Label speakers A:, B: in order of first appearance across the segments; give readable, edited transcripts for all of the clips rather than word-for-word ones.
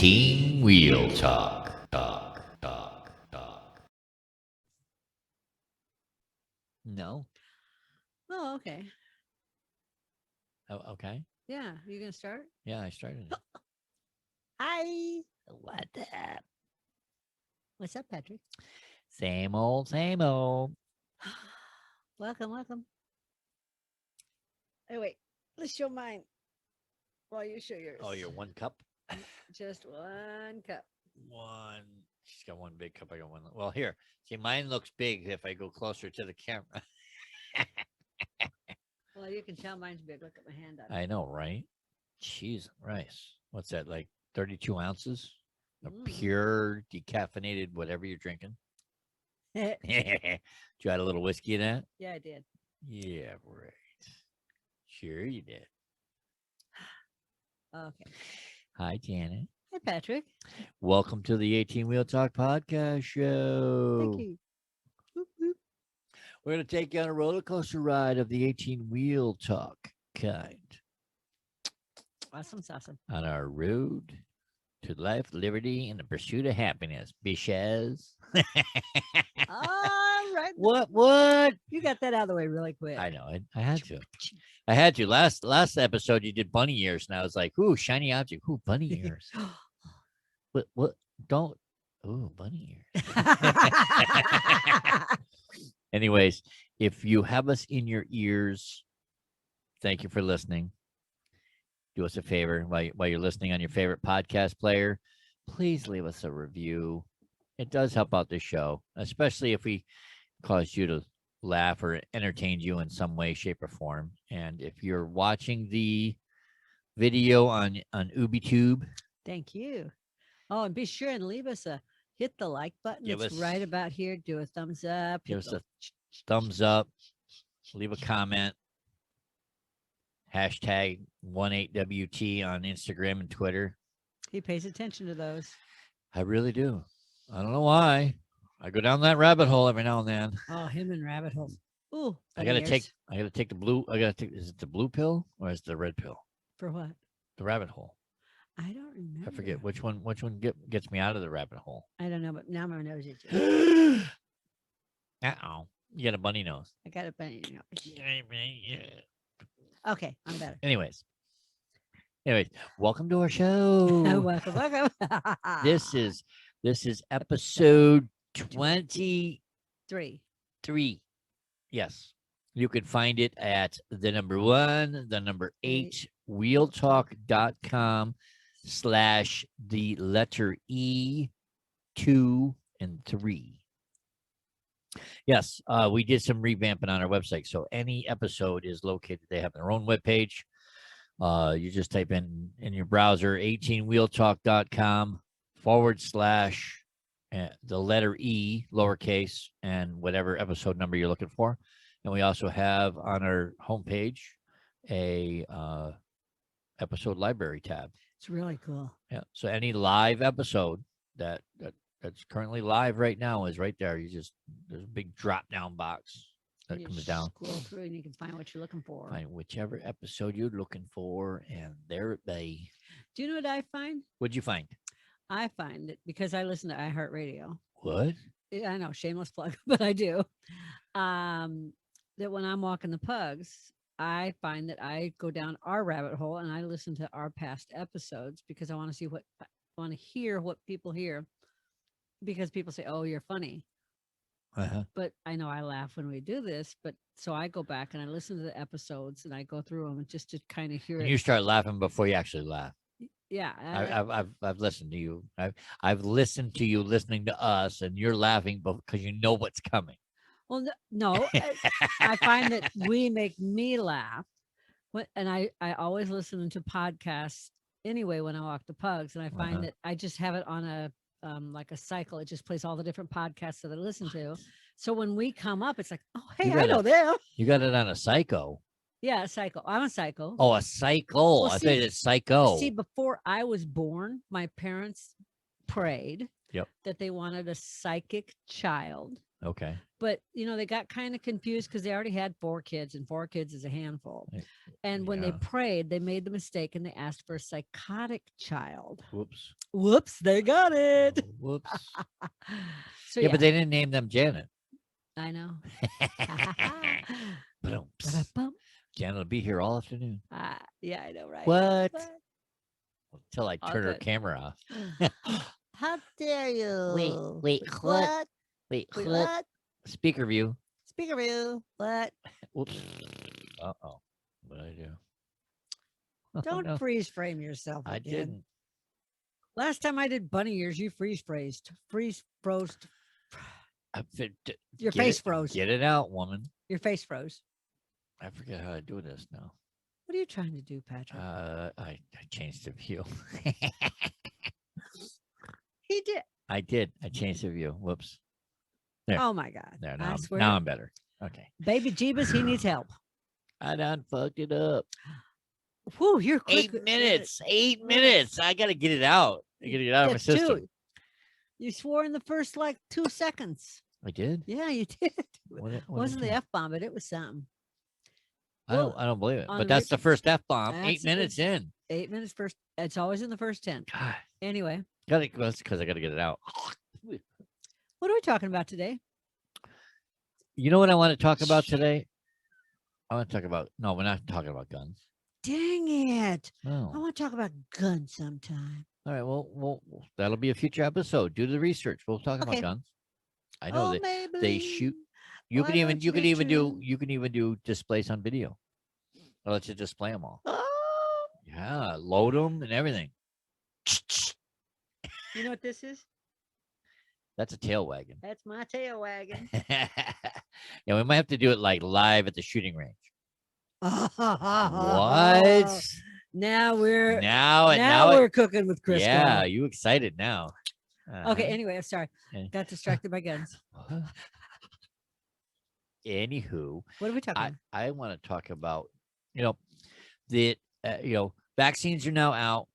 A: 18 Wheel Talk. No.
B: Oh, okay.
A: Oh, okay.
B: Yeah. You going to start?
A: Yeah, I started it.
B: Hi.
A: What up?
B: What's up, Patrick?
A: Same old, same old.
B: Welcome, welcome. Hey, wait. Let's show mine while you show yours.
A: Oh, you're 1 cup?
B: Just 1 cup.
A: One. She's got one big cup. I got one. Well, here. See, mine looks big if I go closer to the camera.
B: Well, you can tell mine's big. Look at my hand on it.
A: I know, right? Cheese and rice. What's that, like 32 ounces of pure decaffeinated whatever you're drinking? Did you add a little whiskey in that?
B: Yeah, I did.
A: Yeah, right. Sure you did.
B: Okay.
A: Hi, Janet.
B: Hi, Patrick.
A: Welcome to the 18 Wheel Talk podcast show.
B: Thank you. Whoop, whoop.
A: We're going to take you on a roller coaster ride of the 18 Wheel Talk kind
B: Awesome, awesome.
A: on our road to life, liberty, and the pursuit of happiness. Bitches.
B: All right.
A: What?
B: You got that out of the way really quick.
A: I know. I had to. I had to. Last episode, you did bunny ears, and I was like, ooh, shiny object. Ooh, bunny ears. What? Don't. Ooh, bunny ears. Anyways, if you have us in your ears, thank you for listening. Do us a favor while you're listening on your favorite podcast player, please leave us a review. It does help out the show, especially if we caused you to laugh or entertained you in some way, shape, or form. And if you're watching the video on UbiTube,
B: Thank you. Oh, and be sure and leave us a hit the like button.
A: Give
B: It's
A: us-
B: right about here. Do a thumbs up.
A: give
B: hit
A: us
B: the-
A: a thumbs up, leave a comment. Hashtag 18WT on Instagram and Twitter.
B: He pays attention to those.
A: I really do. I don't know why. I go down that rabbit hole every now and then.
B: Oh, him and rabbit holes. Ooh,
A: I gotta
B: bunny ears.
A: take the blue. Is it the blue pill or is it the red pill?
B: For what?
A: The rabbit hole.
B: I don't remember.
A: I forget which one gets me out of the rabbit hole.
B: I don't know, but now my nose is.
A: Uh-oh. You got a bunny nose.
B: I got a bunny nose. Okay, I'm better.
A: Anyways, welcome to our show.
B: Welcome, welcome.
A: This is episode 23. Yes. You can find it at the number 1, the number 8, wheeltalk.com / the letter E, 2, and 3. Yes, we did some revamping on our website. So any episode is located. They have their own webpage. You just type in your browser 18wheeltalk.com / the letter E, lowercase, and whatever episode number you're looking for. And we also have on our homepage a episode library tab.
B: It's really cool.
A: Yeah. So any live episode that's currently live right now is right there. There's a big drop down box that
B: You
A: comes down.
B: Scroll through and you can find what you're looking for.
A: Find whichever episode you're looking for, and there it be.
B: Do you know what I find?
A: What'd you find?
B: I find that because I listen to iHeartRadio.
A: What?
B: I know, shameless plug, but I do. That when I'm walking the pugs, I find that I go down our rabbit hole and I listen to our past episodes because I want to see I want to hear what people hear. Because people say, "Oh, you're funny," but I know I laugh when we do this. But so I go back and I listen to the episodes and I go through them just to kind of hear
A: And
B: it.
A: you start laughing before you actually laugh.
B: Yeah,
A: I've listened to you. I've listened to you listening to us, and you're laughing because you know what's coming.
B: Well, no, I find that we make me laugh. And I always listen to podcasts anyway when I walk the pugs, and I find that I just have it on a like a cycle. It just plays all the different podcasts that I listen to. So when we come up, it's like, oh, hey, I know them.
A: You got it on a psycho.
B: Yeah, a cycle. I'm a cycle.
A: Oh, a cycle.
B: Well,
A: I thought it's psycho.
B: See, before I was born, my parents prayed
A: Yep.
B: that they wanted a psychic child.
A: Okay.
B: But they got kind of confused because they already had 4 kids, and 4 kids is a handful.
A: Eh,
B: And when they
A: yeah.
B: prayed, they made the mistake and they asked for a psychotic child.
A: Whoops.
B: Whoops, they got it.
A: Whoops.
B: So
A: Yeah,
B: yeah,
A: but they didn't name them Janet.
B: I know.
A: Ba-dum-ps.
B: Ba-da-bum.
A: Janet will be here all afternoon.
B: Yeah, I know, right?
A: What?
B: But
A: Until I
B: all
A: turn her
B: good.
A: camera off.
B: How dare you?
A: Wait, what? Wait,
B: Wait,
A: what?
B: what?
A: Speaker view.
B: Speaker view. What?
A: Whoops. Uh-oh. What did I do? Oh,
B: Don't
A: no,
B: freeze frame yourself
A: I
B: again.
A: didn't.
B: Last time I did bunny ears, you freeze froze.
A: I fit- d-
B: Your
A: get
B: face
A: it-
B: froze.
A: Get it out, woman.
B: Your face froze.
A: I forget how to do this now.
B: What are you trying to do, Patrick?
A: I changed the view.
B: He did.
A: I did. I changed the view. Whoops. There.
B: Oh my God.
A: There.
B: I swear.
A: Now I'm better. Okay.
B: Baby Jeebus, he needs help.
A: I done fucked it up.
B: Whew, you're quick.
A: 8 minutes. 8 minutes. I gotta get it out. I gotta get it out of my
B: That's
A: system.
B: 2. You swore in the first 2 seconds.
A: I did.
B: Yeah, you did.
A: What
B: Wasn't the
A: did I-
B: F-bomb, but it was something.
A: I don't believe it.
B: on
A: But that's the first F bomb.
B: That's
A: 8 minutes in.
B: 8 minutes first. It's always in the first 10.
A: God.
B: Anyway,
A: That's because I gotta get it out.
B: what are we talking about today?
A: You know what I want to talk about today? I want to talk about we're not talking about guns.
B: Dang it. I
A: No.
B: want to talk about guns sometime.
A: All right. Well, that'll be a future episode. Do the research. We'll talk
B: Okay.
A: about guns. I know
B: Oh,
A: that they
B: Maybelline,
A: shoot. You
B: why
A: can even
B: don't
A: you can
B: be
A: even do
B: true?
A: you can even do displays on video. I'll let you display them all.
B: Oh,
A: Yeah, load them and everything.
B: you know what this is?
A: That's a tail wagon.
B: That's my tail wagon.
A: Yeah, we might have to do it like live at the shooting range.
B: What?
A: What?
B: Now we're
A: Now
B: we're cooking with Chris.
A: yeah, you excited now?
B: Okay. Anyway, I'm sorry.
A: Eh.
B: Got distracted by guns.
A: Anywho,
B: What are we talking about?
A: I want to talk about the vaccines are now out.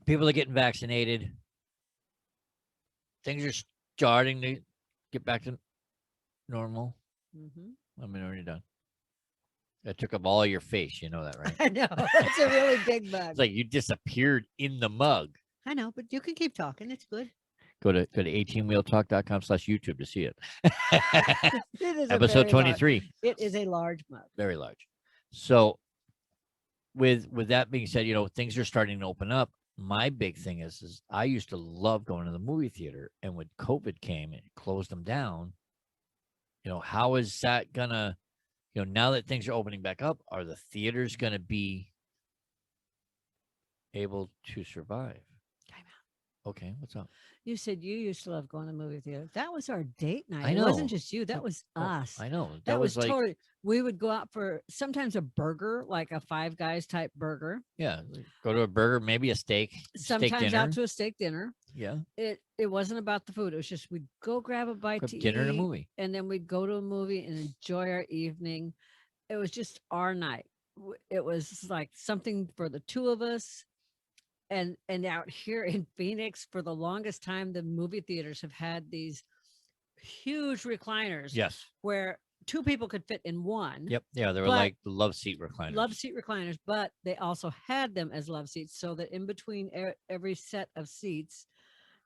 A: People are getting vaccinated. Things are starting to get back to normal.
B: Mhm.
A: I mean, already done. That took up all your face. You know that, right?
B: I know. That's a really big bug.
A: It's like you disappeared in the mug.
B: I know, but you can keep talking. It's good.
A: Go to 18wheeltalk.com/YouTube to see it.
B: It is a
A: Episode
B: very
A: 23.
B: large- it is a large mug.
A: Very large. So with that being said, things are starting to open up. My big thing is I used to love going to the movie theater, and when COVID came and it closed them down, how is that gonna, now that things are opening back up, are the theaters gonna be able to survive?
B: Time
A: Okay, what's up?
B: You said you used to love going to the movie theater. That was our date night.
A: I
B: It wasn't
A: know.
B: just you. That was
A: Oh,
B: us.
A: I know.
B: That was
A: like,
B: totally. We would go out for sometimes a burger, like a Five Guys type burger.
A: yeah, go to a burger, maybe a steak.
B: Sometimes
A: steak dinner.
B: out to a steak dinner.
A: Yeah,
B: It wasn't about the food. It was just we'd go grab a bite
A: grab
B: to
A: dinner and a
B: eat,
A: movie.
B: and then we'd go to a movie and enjoy our evening. It was just our night. It was like something for the two of us. And out here in Phoenix, for the longest time, the movie theaters have had these huge recliners
A: Yes.
B: where 2 people could fit in one.
A: Yep. Yeah, they were
B: But-
A: like the love seat recliners.
B: Love seat recliners, but they also had them as love seats so that in between every set of seats,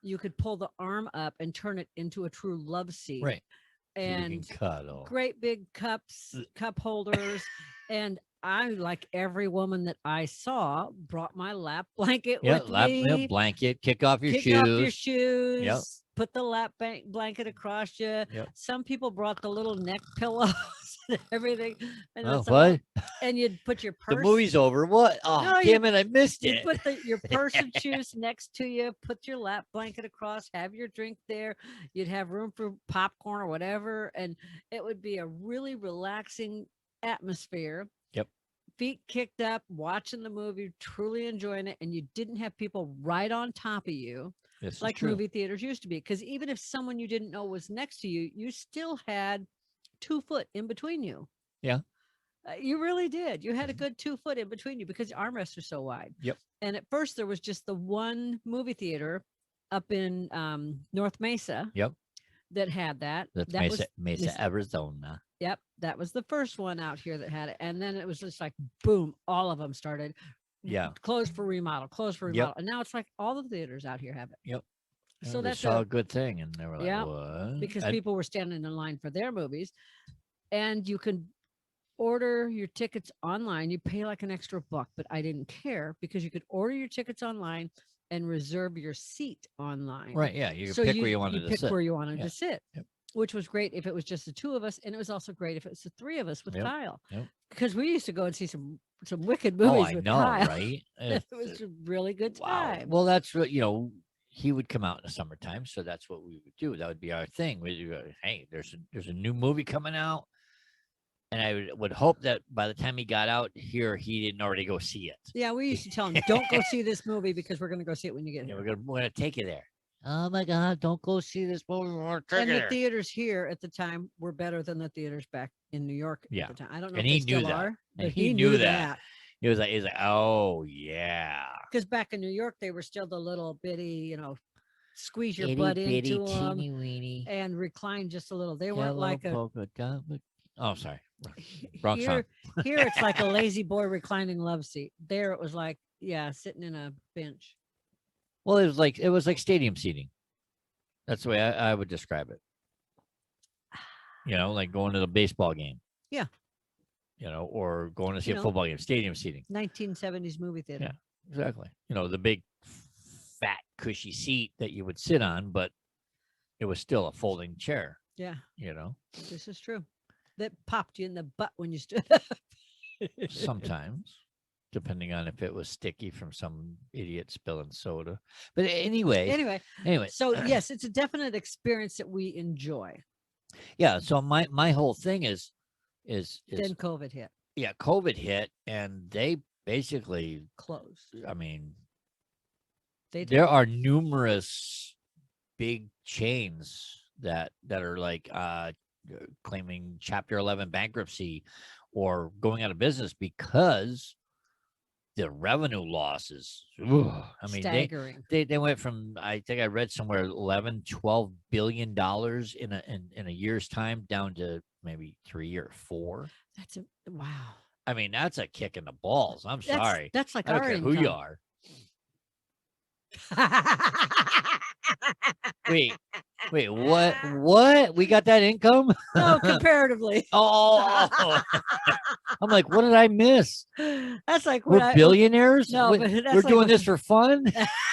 B: you could pull the arm up and turn it into a true love seat.
A: Right. So you
B: And
A: can cuddle.
B: great big cups, cup holders. And I, like every woman that I saw, brought my lap blanket
A: Yeah,
B: with me.
A: blanket, kick off your
B: Kick
A: shoes.
B: off your shoes. Put the lap blanket across you.
A: Yep.
B: Some people brought the little neck pillows and everything. And
A: Oh,
B: it's all-
A: what?
B: and you'd put your
A: The
B: purse.
A: movie's over. What? Oh,
B: No, you-
A: damn it. I missed
B: You
A: it.
B: put your purse and shoes next to you, put your lap blanket across, have your drink there. You'd have room for popcorn or whatever. And it would be a really relaxing atmosphere.
A: Yep.
B: Feet kicked up, watching the movie, truly enjoying it. And you didn't have people right on top of you
A: This is
B: like
A: true.
B: movie theaters used to be. Because even if someone you didn't know was next to you, you still had 2 foot in between you.
A: Yeah.
B: You really did. You had a good 2 foot in between you because the armrests are so wide.
A: Yep.
B: And at first there was just the one movie theater up in North Mesa
A: Yep.
B: that had that.
A: That's
B: That was
A: Mesa, Arizona.
B: Yep, that was the first one out here that had it, and then it was just like boom, all of them started
A: Yeah.
B: closed for remodel, closed for
A: Yep.
B: remodel, and now it's like all the theaters out here have it.
A: Yep.
B: So
A: they
B: that's
A: saw a good thing, and they were like,
B: yeah,
A: "What?"
B: because
A: I-
B: people were standing in line for their movies, and you can order your tickets online. You pay like an extra buck, but I didn't care because you could order your tickets online and reserve your seat online.
A: right? Yeah, you could
B: So
A: pick where you wanted to
B: pick
A: sit.
B: where you wanted
A: Yeah.
B: to sit,
A: Yep.
B: which was great if it was just the two of us, and it was also great if it was the three of us with
A: Yep.
B: Kyle,
A: Yep.
B: because we used to go and see some wicked
A: Oh,
B: movies
A: I
B: with
A: know,
B: Kyle.
A: right?
B: It was a really good
A: Wow.
B: time.
A: Well, that's what he would come out in the summertime, so that's what we would do. That would be our thing. We go, hey, there's a new movie coming out, and I would hope that by the time he got out here, he didn't already go see it.
B: Yeah, we used to tell him, "Don't go see this movie because we're going to go see it when you get
A: Yeah,
B: here."
A: we're gonna take you there. Oh my God! Don't go see this movie. We're gonna take
B: And
A: you
B: the
A: there.
B: theaters here at the time were better than the theaters back in New York
A: Yeah.
B: at the time. I don't know
A: And
B: if
A: he
B: they
A: knew
B: still
A: that.
B: are,
A: And
B: but
A: he
B: knew
A: knew
B: that.
A: He was like, oh yeah.
B: Because back in New York, they were still the little bitty, squeeze your
A: Itty
B: butt
A: bitty
B: into them
A: teeny weeny.
B: and recline just a little. They
A: Yeah,
B: weren't like a
A: polka dot. Oh, sorry. Wrong song.
B: here it's like a lazy boy reclining love seat. There it was like, yeah, sitting in a bench.
A: Well, it was like stadium seating. That's the way I would describe it. Like going to the baseball game.
B: Yeah.
A: Or going to see
B: You
A: a
B: know.
A: football game, stadium seating.
B: 1970s movie theater.
A: Yeah, exactly. The big, fat, cushy seat that you would sit on, but it was still a folding chair.
B: Yeah,
A: You know,
B: this is true. That popped you in the butt when you stood up.
A: sometimes, depending on if it was sticky from some idiot spilling soda. But anyway,
B: Anyway, so yes, it's a definite experience that we enjoy.
A: yeah. So my whole thing is
B: Then COVID hit,
A: yeah, COVID hit, and they basically,
B: closed.
A: I mean,
B: They did.
A: there are numerous big chains that are like claiming Chapter 11 bankruptcy or going out of business because the revenue losses. I mean,
B: staggering.
A: they went from, I think I read somewhere, 11-12 billion dollars in a year's time down to maybe 3 or 4.
B: That's a wow.
A: I mean, that's a kick in the balls. I'm sorry.
B: That's like
A: I don't
B: our
A: care who you
B: income.
A: are. Wait, what? We got that income?
B: No, comparatively.
A: Oh, I'm like, what did I miss?
B: That's like when
A: We're billionaires?
B: No, but that's
A: we're
B: like
A: doing this for fun?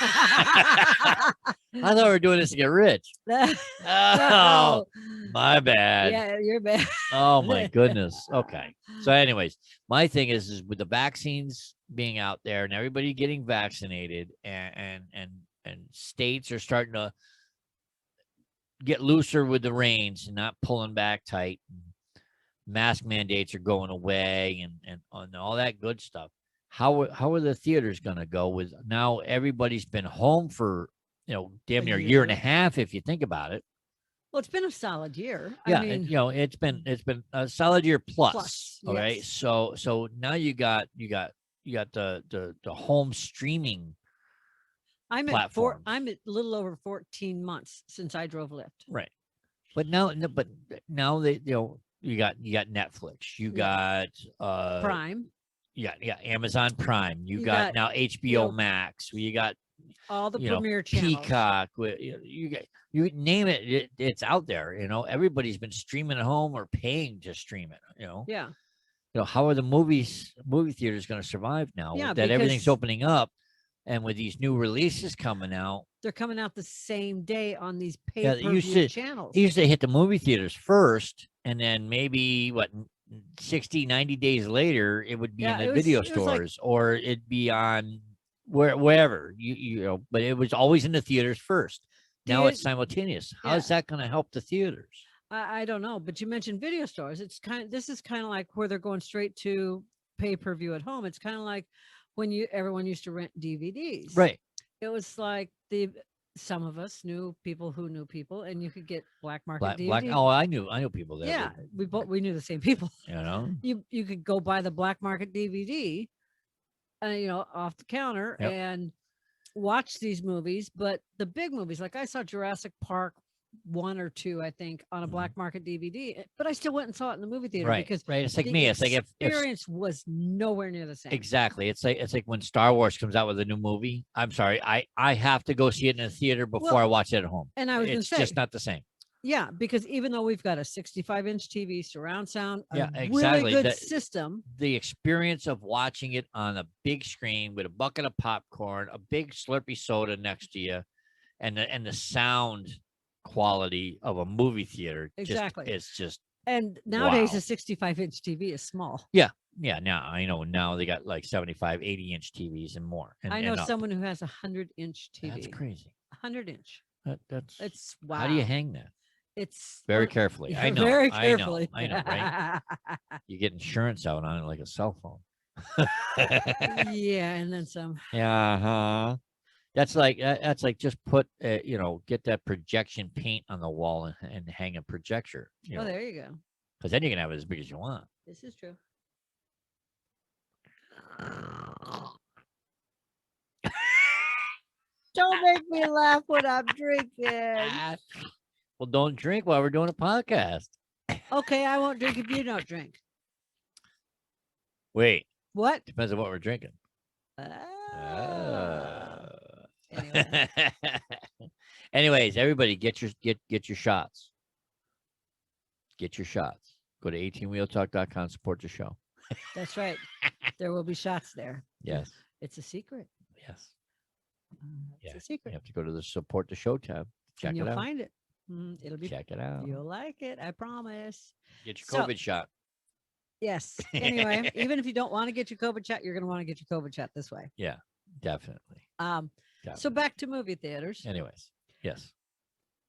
A: I thought we were doing this to get rich. Oh,
B: No.
A: my bad.
B: Yeah, you're bad.
A: Oh my goodness. Okay. So anyways, my thing is with the vaccines being out there and everybody getting vaccinated and states are starting to get looser with the reins and not pulling back tight. Mask mandates are going away and all that good stuff. How are the theaters going to go with now everybody's been home for, damn near a year and a half if you think about it.
B: Well, it's been a solid year.
A: Yeah,
B: I mean,
A: it's been a solid year plus. Okay,
B: yes.
A: so now you got the home streaming.
B: I'm
A: platforms.
B: I'm at a little over 14 months since I drove Lyft.
A: Right, but now they you got Netflix, you got
B: Prime.
A: Yeah, Amazon Prime. You got now HBO Max. You got
B: all the premier channels.
A: Peacock. You name it, it's out there. Everybody's been streaming at home or paying to stream it.
B: Yeah.
A: How are the movie theaters going to survive now?
B: Yeah,
A: that everything's opening up, and with these new releases coming out,
B: they're coming out the same day on these pay-per-view channels.
A: They used to hit the movie theaters first, and then maybe 60, 90 days later, it would be in the video stores, or it'd be on wherever but it was always in the theaters first. Now it's simultaneous. How is that going to help the theaters?
B: I don't know, but you mentioned video stores. This is kind of like where they're going straight to pay-per-view at home. It's kind of like when everyone used to rent DVDs.
A: Right.
B: It was like some of us knew people who knew people, and you could get black market DVD.
A: Oh, I knew people that.
B: Yeah, we knew the same people. You could go buy the black market DVD, off the counter, and watch these movies, but the big movies, like I saw Jurassic Park 1 or 2, I think, on a
A: Mhm.
B: black market DVD, but I still went and saw it in the movie theater
A: Right,
B: because
A: right. It's like
B: the
A: me. It's like if
B: experience was nowhere near the same.
A: exactly. It's like when Star Wars comes out with a new movie. I'm sorry, I have to go see it in a theater before
B: Well,
A: I watch it at home.
B: and I was going to
A: It's just
B: say,
A: not the same.
B: yeah, because even though we've got a 65-inch TV, surround sound, a
A: Yeah,
B: really
A: exactly.
B: good system.
A: The experience of watching it on a big screen with a bucket of popcorn, a big Slurpee soda next to you, and the sound quality of a movie theater just
B: Exactly.
A: is just
B: And nowadays, a
A: wow.
B: 65-inch TV is small.
A: Yeah. Yeah. Now I know now they got like 75, 80-inch TVs and more
B: I know
A: and up.
B: someone who has a 100-inch
A: That's
B: TV.
A: crazy.
B: 100-inch.
A: That's
B: It's
A: how do you
B: wow.
A: hang that?
B: It's
A: Very carefully.
B: yeah,
A: I know.
B: very
A: I know.
B: carefully.
A: I know, right? You get insurance out on it like a cell phone.
B: Yeah, and then some.
A: Yeah, huh. That's like just put get that projection paint on the wall and hang a projector,
B: Oh, there you go.
A: because then you can have it as big as you want.
B: This is true. Don't make me laugh when I'm drinking.
A: Well, don't drink while we're doing a podcast.
B: Okay, I won't drink if you don't drink.
A: Wait,
B: What?
A: depends on what we're drinking.
B: Ah.
A: Uh,
B: Anyway,
A: Anyways, everybody get your shots. Get your shots. Go to 18wheeltalk.com, support the show.
B: that's right. There will be shots there.
A: Yes.
B: It's a secret.
A: Yes.
B: It's
A: Yeah.
B: a secret.
A: You have to go to the support the show tab. Check
B: And
A: it
B: you'll
A: out.
B: find it. It'll be.
A: Check it out.
B: You'll like it. I promise.
A: Get your
B: So,
A: COVID shot.
B: yes. Anyway, even if you don't want to get your COVID shot, you're going to want to get your COVID shot this way.
A: Yeah, definitely.
B: So
A: Definitely.
B: back to movie theaters.
A: Anyways, yes.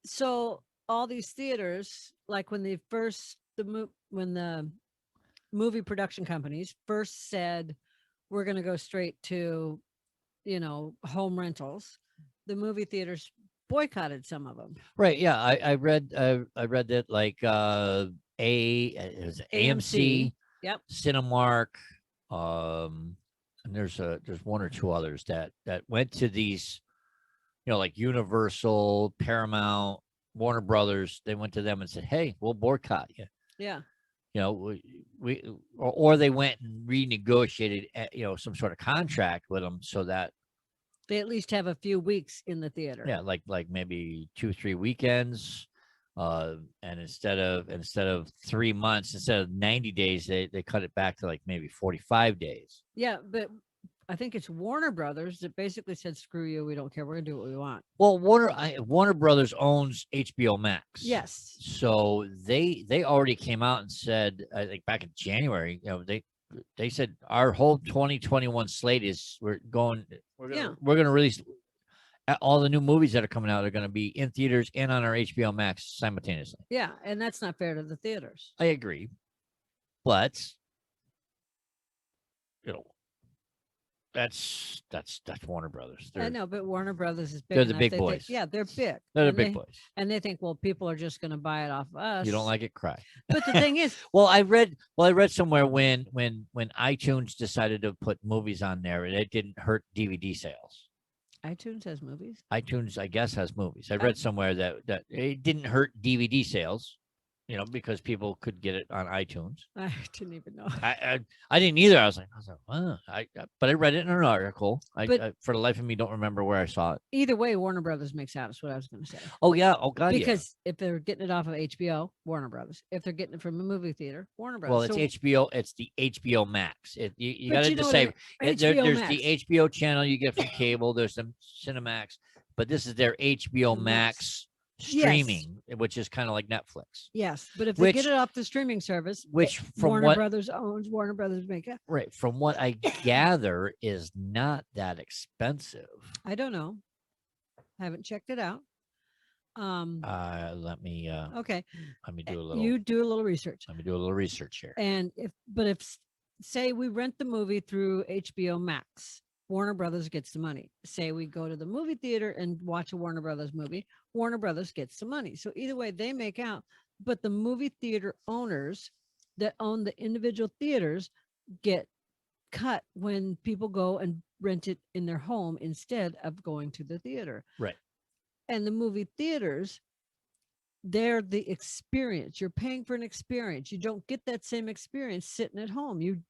B: So all these theaters, like when they first when the movie production companies first said we're going to go straight to, home rentals, the movie theaters boycotted some of them.
A: Right. Yeah. I read that like it was AMC,
B: Yep.
A: Cinemark, and there's one or two others that went to these, like Universal, Paramount, Warner Brothers. They went to them and said, "Hey, we'll boycott you."
B: Yeah.
A: Or they went and renegotiated, some sort of contract with them so that
B: They at least have a few weeks in the theater.
A: yeah, like maybe 2-3 weekends, and instead of 3 months, instead of 90 days, they cut it back to like maybe 45 days.
B: Yeah, but I think it's Warner Brothers that basically said, "Screw you, we don't care. We're gonna do what we want."
A: Well, Warner Brothers owns HBO Max.
B: Yes.
A: So they already came out and said, I think back in January, they said our whole 2021 slate is we're gonna release all the new movies that are coming out are going to be in theaters and on our HBO Max simultaneously.
B: Yeah, and that's not fair to the theaters.
A: I agree, but that's Warner Brothers.
B: I know, but Warner Brothers is big.
A: They're the
B: enough.
A: big
B: They
A: boys.
B: yeah, they're big.
A: They're the
B: And
A: big boys.
B: And they think, well, people are just going to buy it off us.
A: You don't like it, cry.
B: But the thing is,
A: well, I read somewhere when iTunes decided to put movies on there, it didn't hurt DVD sales.
B: iTunes has movies.
A: iTunes, I guess, has movies. I read somewhere that it didn't hurt DVD sales, because people could get it on iTunes.
B: I didn't even know.
A: I didn't either. I was like, wow. But I read it in an article. I for the life of me don't remember where I saw it.
B: Either way, Warner Brothers makes out. Is what I was going to say.
A: Oh yeah. Oh god.
B: Because if they're getting it off of HBO, Warner Brothers. If they're getting it from a movie theater, Warner Brothers.
A: Well, it's HBO. It's the HBO Max. You got to decide. There's
B: Max.
A: the HBO channel you get from cable. There's some Cinemax, but this is their HBO Max streaming, which is kind of like Netflix.
B: Yes, but if they get it off the streaming service,
A: which from
B: Warner Brothers owns, Warner Brothers make it.
A: Right. From what I gather, is not that expensive.
B: I don't know. I haven't checked it out.
A: Let me.
B: Okay.
A: Let me do a little.
B: You do a little research.
A: Let me do a little research here.
B: And if say we rent the movie through HBO Max, Warner Brothers gets the money. Say we go to the movie theater and watch a Warner Brothers movie, Warner Brothers gets the money. So either way, they make out. But the movie theater owners that own the individual theaters get cut when people go and rent it in their home instead of going to the theater.
A: Right.
B: And the movie theaters, they're the experience. You're paying for an experience. You don't get that same experience sitting at home. You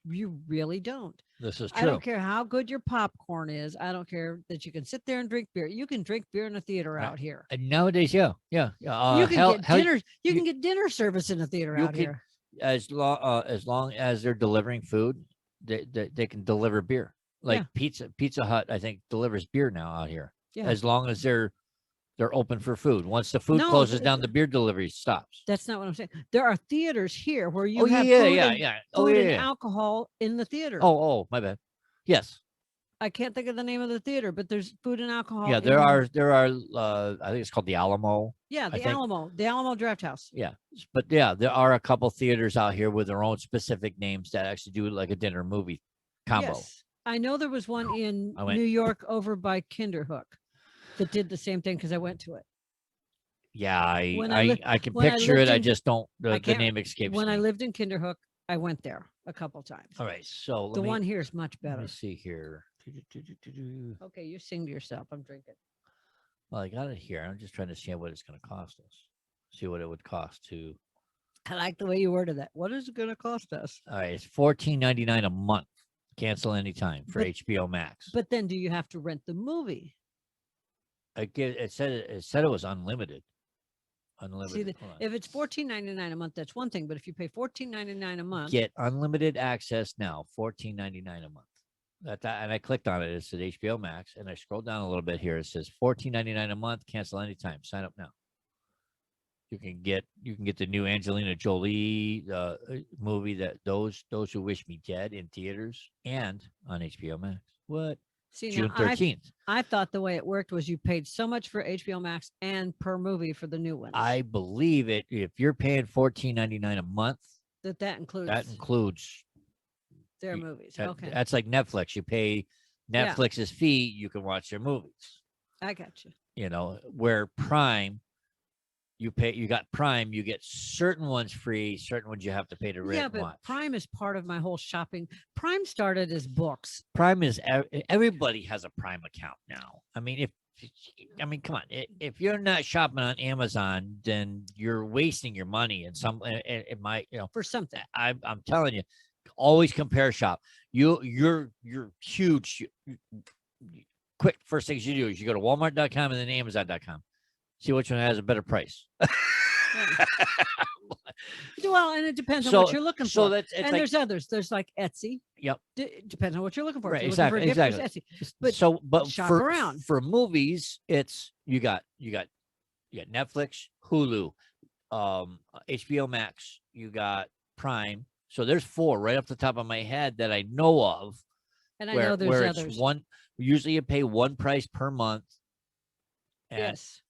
B: really don't.
A: This is
B: I don't
A: true.
B: care how good your popcorn is. I don't care that you can sit there and drink beer. You can drink beer in a theater
A: Right.
B: out here.
A: And nowadays, yeah.
B: You can get dinner. You
A: you-
B: can get dinner service in a theater
A: you
B: out
A: can-
B: here.
A: as long as they're delivering food, they can deliver beer. Like Pizza Hut, I think delivers beer now out here.
B: Yeah.
A: As long as they're open for food. Once the food
B: No,
A: closes down, the beer delivery stops.
B: That's not what I'm saying. There are theaters here where you
A: Oh
B: have
A: yeah,
B: food
A: yeah,
B: and,
A: yeah.
B: food
A: Oh yeah,
B: and
A: yeah.
B: alcohol in the theater.
A: Oh, my bad. Yes.
B: I can't think of the name of the theater, but there's food and alcohol.
A: Yeah,
B: in
A: there
B: the-
A: are. I think it's called the Alamo.
B: Yeah,
A: I
B: the
A: think.
B: Alamo Draft House.
A: Yeah, but yeah, there are a couple theaters out here with their own specific names that actually do like a dinner movie combo.
B: Yes. I know there was one in
A: I went-
B: New York over by Kinderhook that did the same thing because I went to it.
A: Yeah,
B: When
A: I can
B: when I
A: picture
B: lived
A: it. I
B: in-
A: just don't.
B: I
A: The
B: can't-
A: name escapes
B: When
A: me.
B: I lived in Kinderhook, I went there a couple times.
A: All right, so
B: The one here is much
A: Let
B: better.
A: me see here.
B: Okay, you sing to yourself. I'm drinking.
A: Well, I got it here. I'm just trying to see what it's going to cost us. See what it would cost to.
B: I like the way you worded that. What is it going to cost us?
A: All right, it's $14.99 a month. Cancel anytime for
B: But-
A: HBO Max.
B: But then do you have to rent the movie?
A: It said it was unlimited.
B: See,
A: Unlimited. Hold on.
B: if it's $14.99 a month, that's one thing. But if you pay $14.99 a month,
A: Get unlimited access now, $14.99 a month. And I clicked on it. It said HBO Max, and I scrolled down a little bit here. It says $14.99 a month. Cancel anytime. Sign up now. You can get the new Angelina Jolie movie that those who wish me dead in theaters and on HBO Max. What?
B: see,
A: June
B: now
A: 13th.
B: I thought the way it worked was you paid so much for HBO Max and per movie for the new ones.
A: I believe it. If you're paying $14.99 a month,
B: that includes
A: that includes
B: their
A: you-
B: movies.
A: that-
B: Okay,
A: That's like Netflix. You pay
B: Yeah.
A: Netflix's fee, you can watch their movies.
B: I got you.
A: You know, where Prime, you got Prime, you get certain ones free, certain ones you have to pay to rent
B: Yeah,
A: and
B: but
A: watch.
B: Prime is part of my whole shopping. Prime started as books.
A: Prime is everybody has a Prime account now. I mean, come on. If you're not shopping on Amazon, then you're wasting your money. And it might,
B: For something.
A: I'm telling you, always compare shop. You're huge. Quick, first things you do is you go to Walmart.com and then Amazon.com. See which one has a better price.
B: Yeah. Well, and it depends on what you're looking
A: So
B: for.
A: that's
B: And
A: like,
B: there's others. There's like Etsy.
A: Yep.
B: It depends on what you're looking for.
A: Right,
B: If you're looking for a gift, there's Etsy. But
A: but
B: shop
A: for
B: around.
A: for movies, it's you got Netflix, Hulu, HBO Max, you got Prime. So there's 4 right off the top of my head that I know of.
B: And I know there's
A: it's
B: others.
A: one. Usually you pay one price per month, and
B: Yes.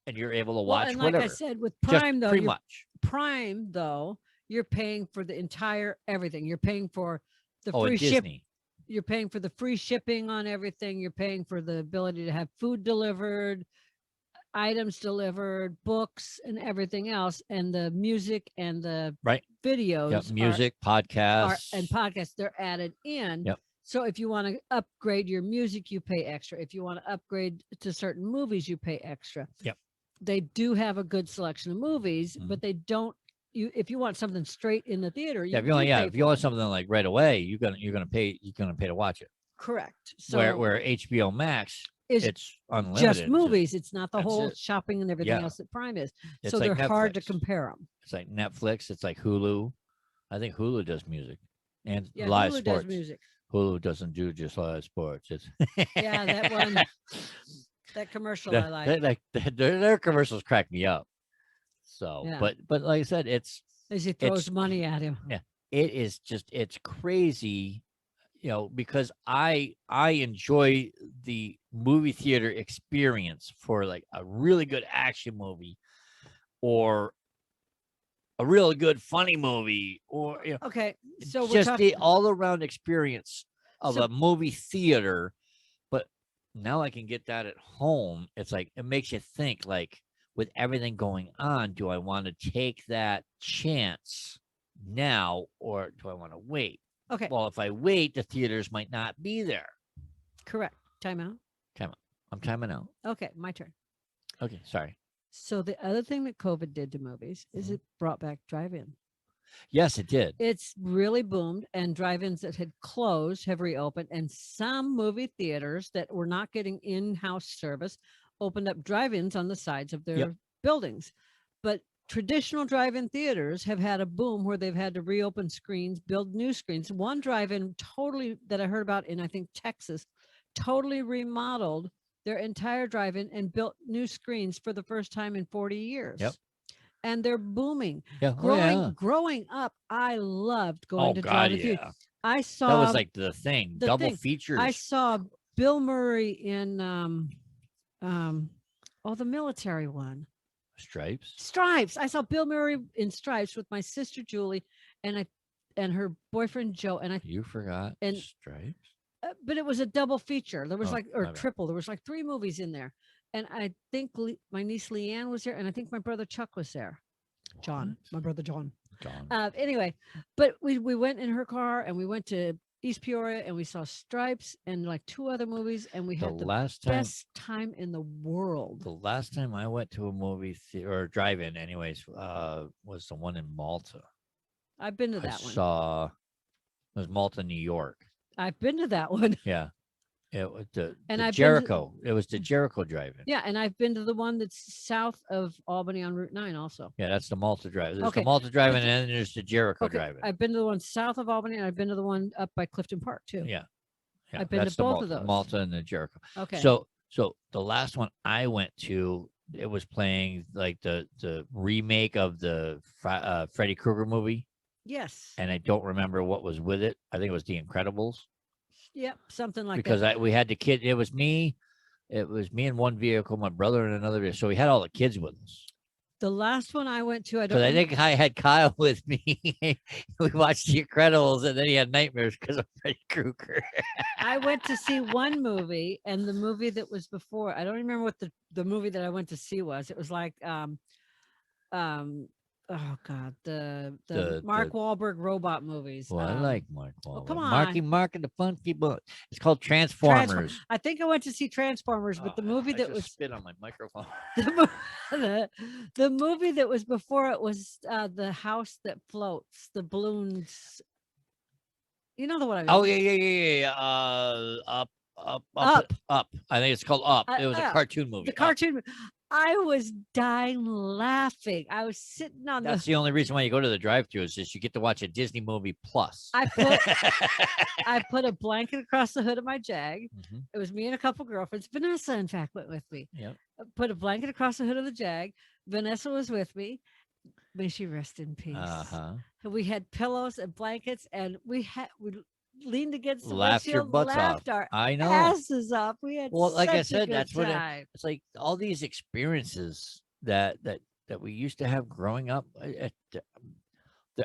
A: and you're able to
B: Well,
A: watch
B: and like
A: whatever.
B: I said, with
A: Just
B: Prime though,
A: pretty
B: you're-
A: much.
B: Prime though, you're paying for the entire everything. You're paying for the
A: Oh,
B: free
A: at
B: ship.
A: Disney.
B: You're paying for the free shipping on everything. You're paying for the ability to have food delivered, items delivered, books, and everything else, and the music and the
A: Right.
B: videos,
A: Yep,
B: are-
A: music, podcasts,
B: and podcasts. They're added in.
A: Yep.
B: So if you want to upgrade your music, you pay extra. If you want to upgrade to certain movies, you pay extra.
A: Yep.
B: They do have a good selection of movies,
A: Mhm.
B: but they don't. If you want something straight in the theater,
A: Yeah,
B: you do pay
A: if you
B: for
A: want
B: it.
A: something like right away, you're gonna pay to watch it.
B: Correct. So
A: Where HBO Max,
B: it's
A: it's unlimited.
B: just movies. It's not the
A: that's
B: whole
A: it.
B: shopping and everything
A: Yeah.
B: else that Prime is.
A: It's
B: So
A: like
B: they're hard to
A: Netflix.
B: compare them.
A: It's like Netflix. It's like Hulu. I think Hulu does music and
B: Yeah,
A: live
B: Hulu
A: sports.
B: does music.
A: Hulu doesn't do just live sports. It's
B: Yeah, that one, that commercial I like.
A: their commercials crack me up. So,
B: Yeah.
A: but like I said, it's
B: As he throws
A: it's-
B: money at him.
A: it's crazy, because I enjoy the movie theater experience for like a really good action movie or a really good funny movie or
B: Okay, so we're
A: just
B: talking.
A: the all around experience of
B: So-
A: a movie theater. But now I can get that at home. It's like it makes you think, like, with everything going on, do I want to take that chance now or do I want to wait?
B: Okay,
A: Well, if I wait, the theaters might not be there.
B: Correct. Time out.
A: Time out. I'm timing out.
B: Okay, my turn.
A: Okay, sorry.
B: So the other thing that COVID did to movies is
A: Mhm.
B: it brought back drive-in.
A: Yes, it did.
B: It's really boomed, and drive-ins that had closed have reopened, and some movie theaters that were not getting in-house service opened up drive-ins on the sides of their buildings. But traditional drive-in theaters have had a boom where they've had to reopen screens, build new screens. One drive-in totally that I heard about in I think Texas totally remodeled their entire drive-in and built new screens for the first time in 40 years.
A: Yep.
B: And they're booming.
A: Yeah.
B: Growing up, I loved going
A: Oh
B: to
A: God,
B: drive-in theaters.
A: yeah.
B: I
A: That
B: saw
A: was like the thing.
B: the
A: Double
B: thing.
A: features.
B: I saw Bill Murray in the military one.
A: Stripes.
B: Stripes. I saw Bill Murray in Stripes with my sister Julie and her boyfriend Joe
A: You forgot
B: and
A: Stripes.
B: but it was a double feature. There was
A: Oh,
B: or
A: my bad.
B: triple. There was like 3 movies in there. And I think my niece Leanne was there and I think my brother Chuck was there. John, my brother John.
A: John.
B: Anyway, but we went in her car and we went to East Peoria and we saw Stripes and like 2 other movies and we
A: The
B: had the
A: last time,
B: best time in the world.
A: the last time I went to a movie or drive-in, anyways, was the one in Malta.
B: I've been to
A: I
B: that one.
A: saw. It was Malta, New York.
B: I've been to that one.
A: Yeah. It was the
B: And I've been to-
A: Jericho. It was the Jericho drive-in.
B: Yeah, and I've been to the one that's south of Albany on Route 9 also.
A: Yeah, that's the Malta drive. There's
B: Okay.
A: the Malta drive-in, and then there's the Jericho
B: Okay,
A: drive-in.
B: I've been to the one south of Albany and I've been to the one up by Clifton Park too.
A: Yeah. Yeah,
B: I've been to
A: that's the
B: both of
A: Malta,
B: those.
A: Malta and the Jericho.
B: Okay.
A: So the last one I went to, it was playing like the remake of the Freddy Krueger movie,
B: Yes.
A: and I don't remember what was with it. I think it was The Incredibles
B: Yep, something like
A: because
B: that.
A: we had the kid. It was me in one vehicle, my brother in another vehicle. So we had all the kids with us.
B: The last one I went to, I don't
A: Because I think I had Kyle with me. We watched The Incredibles, and then he had nightmares because of Freddy Krueger.
B: I went to see one movie, and the movie that was before, I don't remember what the movie that I went to see was. It was like oh God, the Mark Wahlberg robot movies.
A: Well, I like Mark Wahlberg.
B: come
A: Marky and the Funky Bunch. It's called Transformers.
B: I think I went to see Transformers, but the movie
A: I
B: that
A: just
B: was
A: spit on my microphone.
B: the movie that was before it was the house that floats, the balloons. You know the one I mean?
A: Oh yeah. Up. I think it's called Up. It was a cartoon movie.
B: The cartoon. I was dying laughing. I was sitting on
A: That's the only reason why you go to the drive-thru is you get to watch a Disney movie plus.
B: I put a blanket across the hood of my Jag.
A: Mhm.
B: It was me and a couple girlfriends. Vanessa, in fact, went with me.
A: Yep.
B: I put a blanket across the hood of the Jag. Vanessa was with me. May she rest in peace.
A: Uh-huh.
B: We had pillows and blankets, and we leaned against the
A: Laughed your
B: windshield,
A: butts
B: laughed
A: off.
B: our
A: I know.
B: asses off. We had
A: Like I
B: such a
A: said,
B: good
A: that's what
B: time.
A: it's like. All these experiences that we used to have growing up.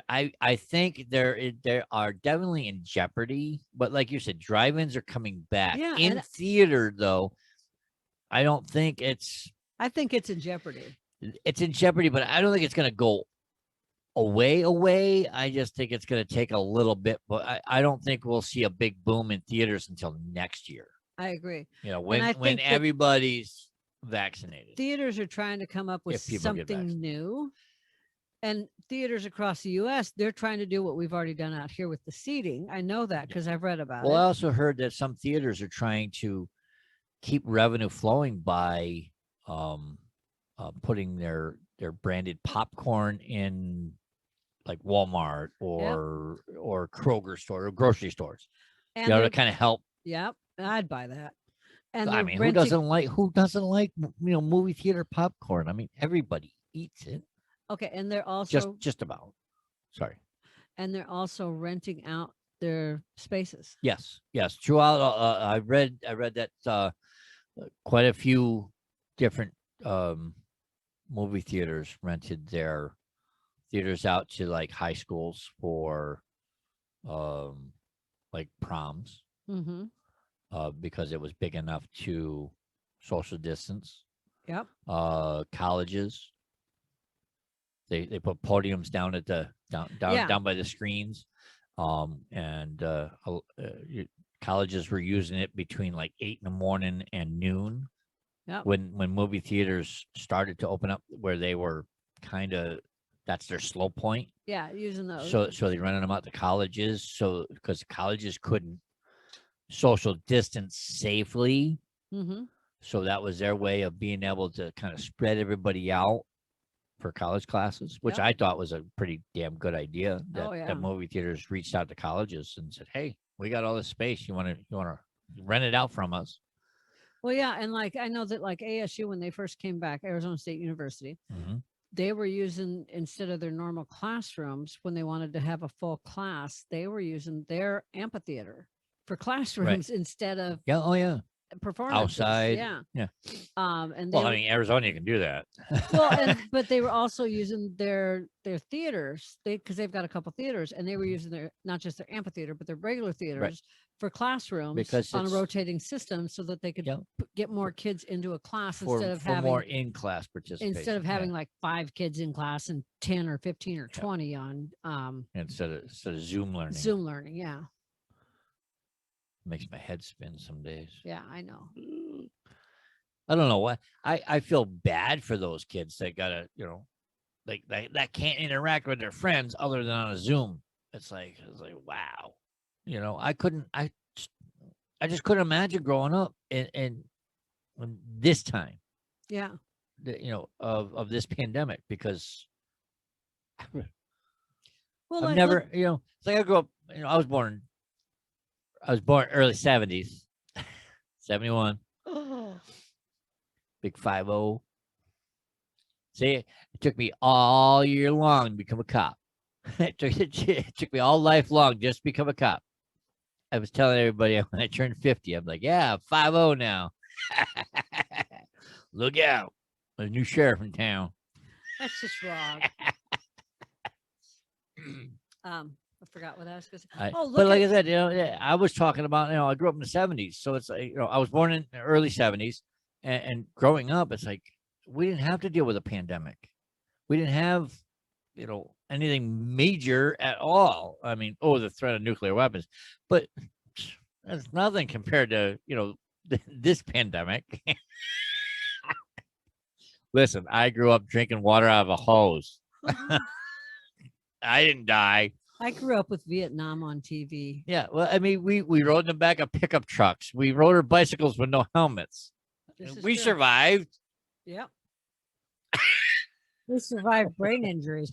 A: I think they are definitely in jeopardy. But like you said, drive-ins are coming back.
B: Yeah,
A: In theater, though, I don't think it's.
B: I think it's in jeopardy.
A: It's in jeopardy, but I don't think it's going to go away. I just think it's going to take a little bit, but I don't think we'll see a big boom in theaters until next year.
B: I agree.
A: You know,
B: I
A: when
B: think
A: everybody's vaccinated.
B: Theaters are trying to come up with
A: If people get
B: something new. And theaters across the US, they're trying to do what we've already done out here with the seating. I know that because I've read about
A: Well, I
B: it.
A: also heard that some theaters are trying to keep revenue flowing by putting their branded popcorn in like Walmart or Kroger store or grocery stores.
B: And
A: To kind of help.
B: Yep, I'd buy that. And
A: I mean, who doesn't like movie theater popcorn? I mean, everybody eats it.
B: Okay, and they're also
A: Just about. Sorry.
B: And they're also renting out their spaces.
A: Yes. Throughout, I read that quite a few different movie theaters rented their theaters out to like high schools for like proms.
B: Mm-hmm.
A: Because it was big enough to social distance.
B: Yep.
A: Colleges. They put podiums down at the down by the screens, and colleges were using it between like 8 in the morning and noon.
B: Yep.
A: When movie theaters started to open up, where they were kind of, that's their slow point.
B: Yeah, using those.
A: So they rented them out to colleges. So because colleges couldn't social distance safely,
B: Mm-hmm.
A: so that was their way of being able to kind of spread everybody out for college classes, which
B: Yep.
A: I thought was a pretty damn good idea. That
B: Oh, yeah.
A: that movie theaters reached out to colleges and said, "Hey, we got all this space. You want to rent it out from us?"
B: Well, yeah, and like I know that like ASU when they first came back, Arizona State University,
A: Mm-hmm.
B: they were using instead of their normal classrooms when they wanted to have a full class, they were using their amphitheater for classrooms instead of
A: Yeah. Oh yeah.
B: performances.
A: Outside.
B: Yeah.
A: Yeah.
B: And
A: Well, I mean, Arizona, you can do that.
B: well, but they were also using their theaters, because they've got a couple theaters, and they were using their not just their amphitheater, but their regular theaters for classrooms
A: Because
B: on a
A: it's-
B: rotating system, so that they could
A: Yep.
B: get more kids into a class
A: for
B: instead of
A: for
B: having
A: more in-class participation.
B: instead of having
A: yeah.
B: like 5 kids in class and 10 or 15 or 20 on
A: instead of Zoom learning.
B: Zoom learning. Yeah,
A: Makes my head spin some days.
B: yeah, I know.
A: I don't know what I feel bad for those kids that gotta, like that can't interact with their friends other than on a Zoom. It's like wow. I just couldn't imagine growing up in this time,
B: Yeah.
A: of this pandemic, because
B: Well,
A: I've
B: like
A: never, it's like I grew up, I was born early 70s, 71, big 50. See, it took me all year long to become a cop. It took me all life long just to become a cop. I was telling everybody when I turned 50, I'm like, yeah, 50 now. Look out. There's a new sheriff in town.
B: that's just wrong. I forgot what I was going to say.
A: But like I said, I was talking about, I grew up in the 70s. So it's like, I was born in the early 70s, and growing up, it's like we didn't have to deal with a pandemic. We didn't have, anything major at all. I mean, the threat of nuclear weapons, but that's nothing compared to, this pandemic. Listen, I grew up drinking water out of a hose. I didn't die.
B: I grew up with Vietnam on TV.
A: Yeah, well, I mean, we rode in the back of pickup trucks. We rode our bicycles with no helmets. We
B: true.
A: survived.
B: Yep. We survived brain injuries.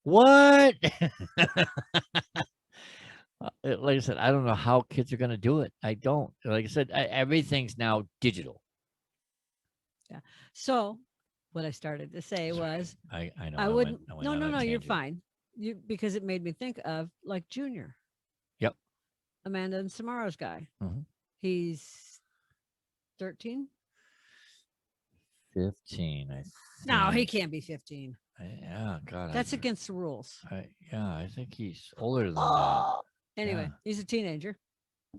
A: What? Like I said, I don't know how kids are going to do it. I don't. Like I said, everything's now digital.
B: Yeah. So what I started to say was,
A: I know.
B: I wouldn't.
A: went
B: No,
A: on
B: no,
A: a
B: no. You're
A: tangent.
B: fine. Because it made me think of like Junior.
A: Yep.
B: Amanda and Samaro's guy.
A: Mhm.
B: He's 13.
A: 15.
B: No, he can't be 15.
A: Yeah, God.
B: That's against the rules.
A: I think he's older than that.
B: Anyway,
A: Yeah.
B: he's a teenager.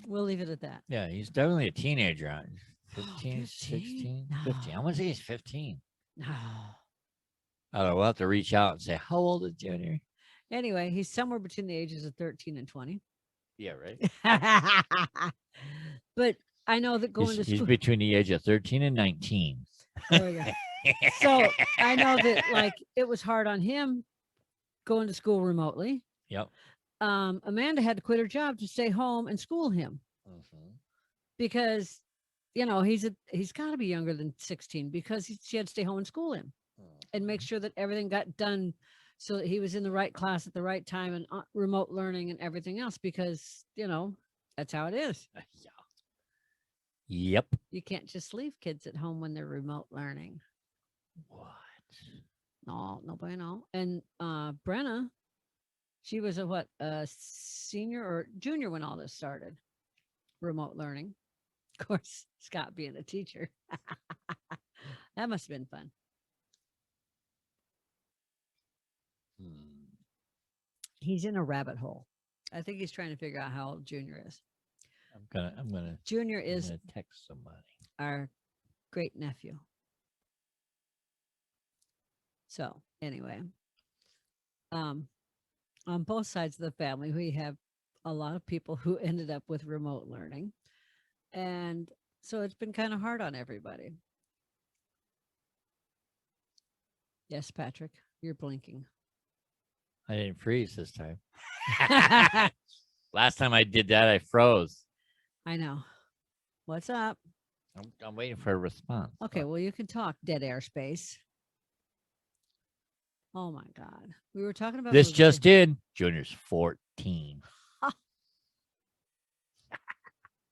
B: We'll leave it at that.
A: Yeah, he's definitely a teenager. 15,
B: 15?
A: 16,
B: No.
A: 15. I want to say he's 15.
B: No.
A: I don't know. We'll have to reach out and say, how old is Junior?
B: Anyway, he's somewhere between the ages of 13 and 20.
A: Yeah, right.
B: But I know that going to
A: He's
B: school.
A: between the age of 13 and 19.
B: There we go. So I know that like it was hard on him going to school remotely.
A: Yep.
B: Amanda had to quit her job to stay home and school him because he's got to be younger than 16 because she had to stay home and school him and make sure that everything got done so that he was in the right class at the right time and remote learning and everything else because that's how it is.
A: Yeah. Yep.
B: You can't just leave kids at home when they're remote learning.
A: What?
B: No, nobody know. And Brenna, she was a senior or junior when all this started, remote learning. Of course, Scott being a teacher. That must have been fun. He's in a rabbit hole. I think he's trying to figure out how old Junior is.
A: I'm gonna
B: Junior is
A: text somebody.
B: our great nephew. So anyway, on both sides of the family, we have a lot of people who ended up with remote learning. And so it's been kind of hard on everybody. Yes, Patrick, you're blinking.
A: I didn't freeze this time.
B: I
A: Last time I did that, I froze.
B: know. What's up?
A: I'm waiting for a response.
B: Okay, well, you can talk, dead airspace. Oh my God. We were talking about
A: This
B: movie
A: just in. Junior's 14.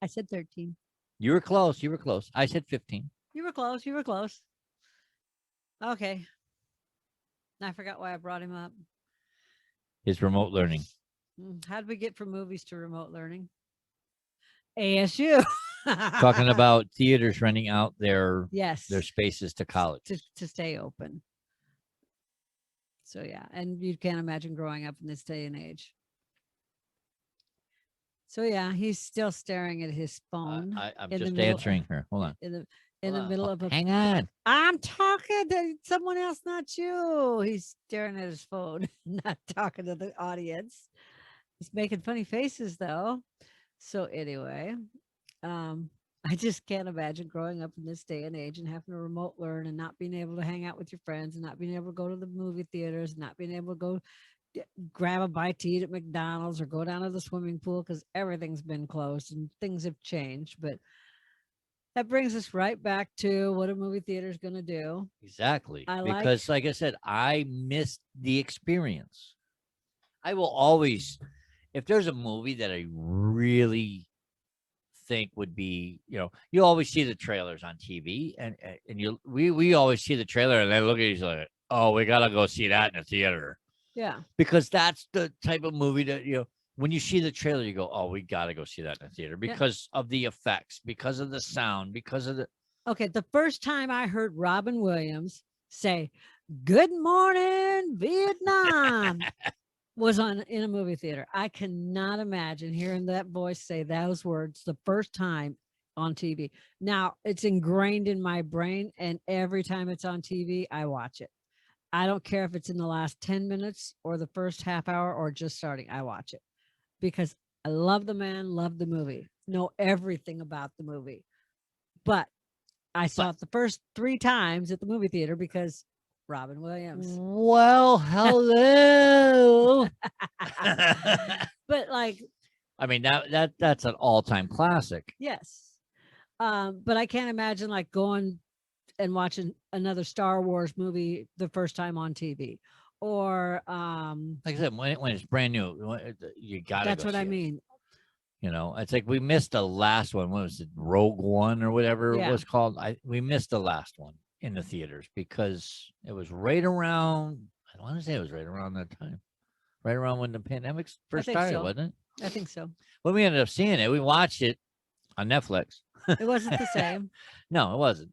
B: I said 13.
A: You were close. You were close. I said 15.
B: You were close. You were close. Okay. I forgot why I brought him up.
A: His remote learning.
B: How did we get from movies to remote learning? ASU.
A: Talking about theaters renting out their
B: yes,
A: spaces to college.
B: to stay open. So yeah, and you can't imagine growing up in this day and age. So yeah, he's still staring at his phone.
A: I'm
B: in the
A: just
B: middle-
A: answering her. Hold on.
B: in the
A: Hold on.
B: middle of a.
A: Hang on.
B: I'm talking to someone else, not you. He's staring at his phone, not talking to the audience. He's making funny faces though. So anyway, I just can't imagine growing up in this day and age and having to remote learn and not being able to hang out with your friends and not being able to go to the movie theaters and not being able to go grab a bite to eat at McDonald's or go down to the swimming pool because everything's been closed and things have changed. But that brings us right back to what a movie theater is going to do.
A: Exactly.
B: I
A: Because, like I said, I missed the experience. I will always, if there's a movie that I really think would be, you always see the trailers on TV, and we always see the trailer, and then look at each other like, oh, we gotta go see that in the theater.
B: Yeah,
A: because that's the type of movie that when you see the trailer, you go, oh, we gotta go see that in the theater because of the effects, because of the sound, because of the.
B: Okay, the first time I heard Robin Williams say "Good morning, Vietnam." was in a movie theater. I cannot imagine hearing that voice say those words the first time on TV. Now it's ingrained in my brain, and every time it's on TV, I watch it. I don't care if it's in the last 10 minutes or the first half hour or just starting. I watch it because I love the man, love the movie, know everything about the movie. But I saw it the first 3 times at the movie theater because Robin Williams.
A: Well, hello.
B: But like,
A: I mean, that's an all-time classic.
B: yes. But I can't imagine like going and watching another Star Wars movie the first time on TV. Or
A: like I said, when it's brand new, you gotta.
B: That's what I mean.
A: It's like we missed the last one. What was it, Rogue One or whatever it was called? We missed the last one in the theaters because it was right around. I want to say it was right around that time, right around when the pandemic first started, wasn't it?
B: I think so.
A: When we ended up seeing it, we watched it on Netflix.
B: It wasn't the same.
A: No, it wasn't.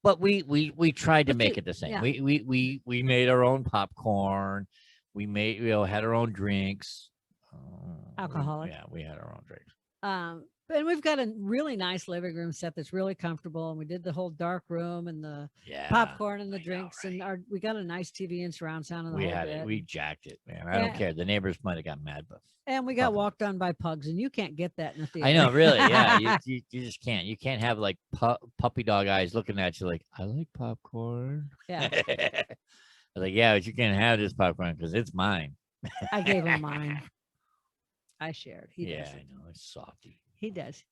A: But we tried to make it the same.
B: Yeah.
A: We made our own popcorn. We made had our own drinks.
B: Alcoholic.
A: We had our own drinks.
B: And we've got a really nice living room set that's really comfortable. And we did the whole dark room and the popcorn and the drinks. And we got a nice TV and surround sound.
A: We had it. We jacked it, man. I don't care. The neighbors might have got mad, but.
B: And we got walked on by pugs, and you can't get that in a theater.
A: I know, really. Yeah, you just can't. You can't have like puppy dog eyes looking at you like, I like popcorn.
B: Yeah.
A: I was like, yeah, but you can't have this popcorn because it's mine.
B: I gave him mine. I shared. He does.
A: I know. It's softy.
B: He does.